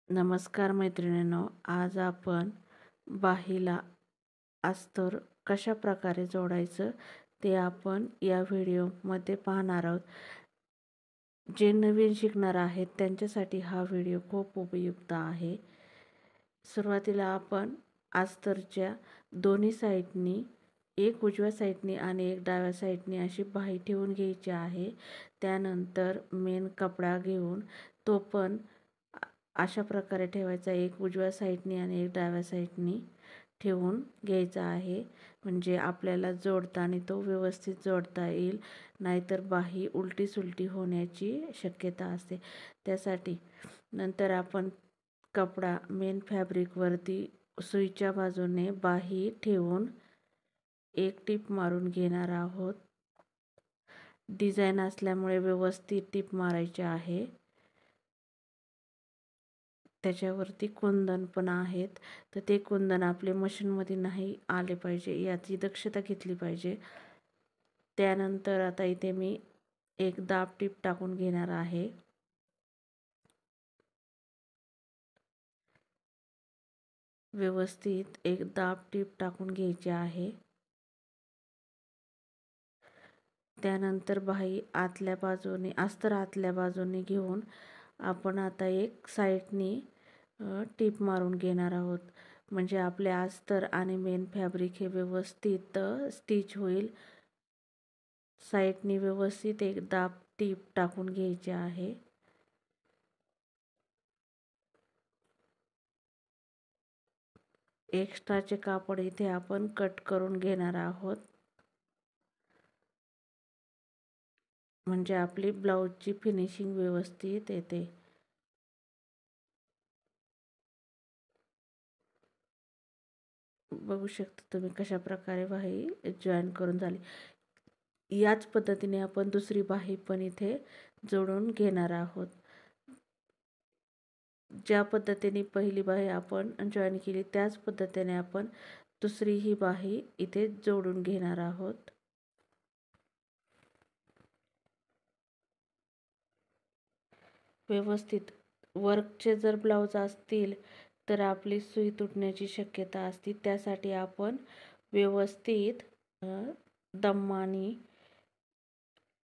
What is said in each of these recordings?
नमस्कार मैत्रिणींनो, आज आपण बाहीला अस्तर कशा प्रकारे जोडायचं ते आपण या व्हिडिओमध्ये पाहणार आहोत. जे नवीन शिकणार आहेत त्यांच्यासाठी हा व्हिडिओ खूप उपयुक्त आहे. सुरुवातीला आपण अस्तरच्या दोन्ही साईडनी, एक उजव्या साईडनी आणि एक डाव्या साईडनी अशी बाही ठेवून घ्यायची आहे. त्यानंतर मेन कपडा घेऊन तो पण अशा प्रकारे ठेवायचा, एक उजव्या साईडनी आणि एक डाव्या साईडनी ठेवून घ्यायचा आहे. म्हणजे आपल्याला जोडताना तो व्यवस्थित जोडता येईल, नाहीतर बाही उलटी सुलटी होण्याची शक्यता असते. त्यासाठी नंतर आपण कपडा मेन फॅब्रिकवरती सुईच्या बाजूने बाही ठेवून एक टीप मारून घेणार आहोत. डिझाईन असल्यामुळे व्यवस्थित टीप मारायची आहे. त्याच्यावरती कुंदन पण आहेत, तर ते कुंदन आपले मशीनमध्ये नाही आले पाहिजे याची दक्षता घेतली पाहिजे. त्यानंतर आता इथे मी एक दाब टीप टाकून घेणार आहे. व्यवस्थित एक दाब टीप टाकून घ्यायची आहे. त्यानंतर बाही आतल्या बाजूने, अस्तर आतल्या बाजूने घेऊन आपण आता एक साईडनी टीप मारून घेणार आहोत. म्हणजे आपले अस्तर आणि मेन फॅब्रिक हे व्यवस्थित स्टिच होईल. साईडनी व्यवस्थित एक दाब टीप टाकून घ्यायची आहे. एक्स्ट्राचे कापड इथे आपण कट करून घेणार आहोत. म्हणजे आपली ब्लाऊजची फिनिशिंग व्यवस्थित येते. बघू शकता तुम्ही कशा प्रकारे बाही जॉईन करून झाली. याच पद्धतीने आपण दुसरी बाही पण इथे जोडून घेणार आहोत. ज्या पद्धतीने पहिली बाही आपण जॉईन केली त्याच पद्धतीने आपण दुसरी ही बाही इथे जोडून घेणार आहोत. व्यवस्थित वर्कचे जर ब्लाऊज असतील तर आपली सुई तुटण्याची शक्यता असते. त्यासाठी आपण व्यवस्थित दम्मानी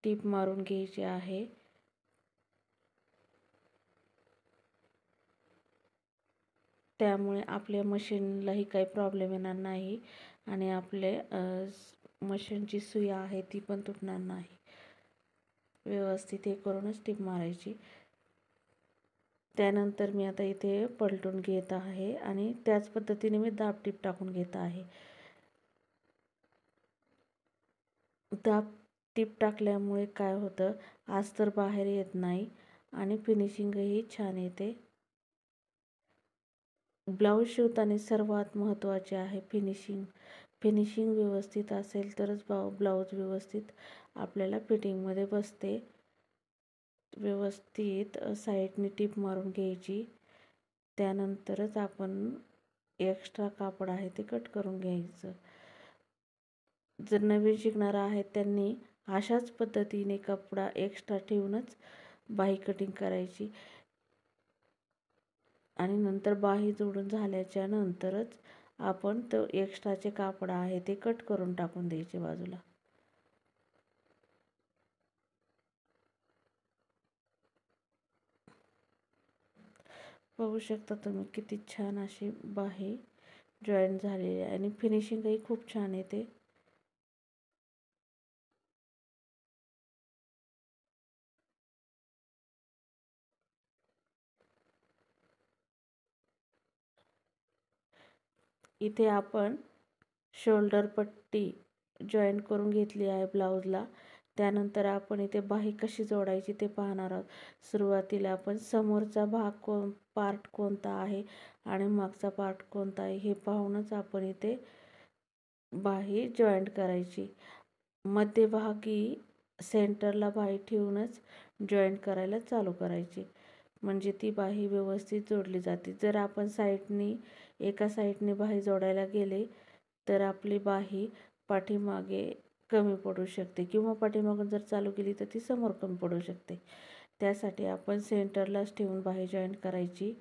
टीप मारून घ्यायची आहे. त्यामुळे आपल्या मशीनलाही काही प्रॉब्लेम येणार नाही आणि आपले मशीनची सुई आहे ती पण तुटणार नाही. व्यवस्थित हे करूनच टीप मारायची. त्यानंतर मी आता इथे पलटून घेत आहे आणि त्याच पद्धतीने मी दाब टीप टाकून घेत आहे. दाब टीप टाकल्यामुळे काय होतं, अस्तर बाहेर येत नाही आणि फिनिशिंगही छान येते. ब्लाऊज शिवताना सर्वात महत्त्वाचे आहे फिनिशिंग. फिनिशिंग व्यवस्थित असेल तरच ब्लाऊज व्यवस्थित आपल्याला फिटिंगमध्ये बसते. व्यवस्थित साईडने टीप मारून घ्यायची. त्यानंतरच आपण एक्स्ट्रा कापड आहे ते कट करून घ्यायचं. जर नवीन शिकणार आहेत त्यांनी अशाच पद्धतीने कपडा एक्स्ट्रा ठेवूनच बाही कटिंग करायची आणि नंतर बाही जोडून झाल्याच्या नंतरच आपण तो एक्स्ट्राचे कापड आहे ते कट करून टाकून द्यायचे बाजूला. बघू शकता तुम्ही किती छान अशी बाही जॉईन झालेली आहे आणि फिनिशिंगही खूप छान येते. इथे आपण शोल्डर पट्टी जॉईन करून घेतली आहे ब्लाऊजला. त्यानंतर आपण इथे बाही कशी जोडायची ते पाहणार आहोत. सुरुवातीला आपण समोरचा भाग पार्ट कोणता आहे आणि मागचा पार्ट कोणता आहे हे पाहूनच आपण इथे बाही जॉईंट करायची. मध्यभागी सेंटरला बाही ठेवूनच जॉईंट करायला चालू करायची, म्हणजे ती बाही व्यवस्थित जोडली जाते. जर आपण एका साईडने बाही जोडायला गेले तर आपली बाही पाठीमागे कमी पडू शकते किंवा पाठीमागून जर चालू केली तर ती समोर कमी पडू शकते. त्यासाठी आपण सेंटरलाच ठेवून बाही जॉईन करायची.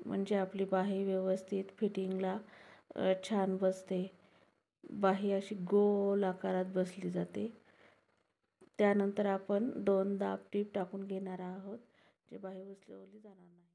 म्हणजे आपली बाही व्यवस्थित फिटिंगला छान बसते. बाही अशी गोल आकारात बसली जाते. त्यानंतर आपण 2 दाब टीप टाकून घेणार आहोत, जे बाही उचलवली जाणार नाही.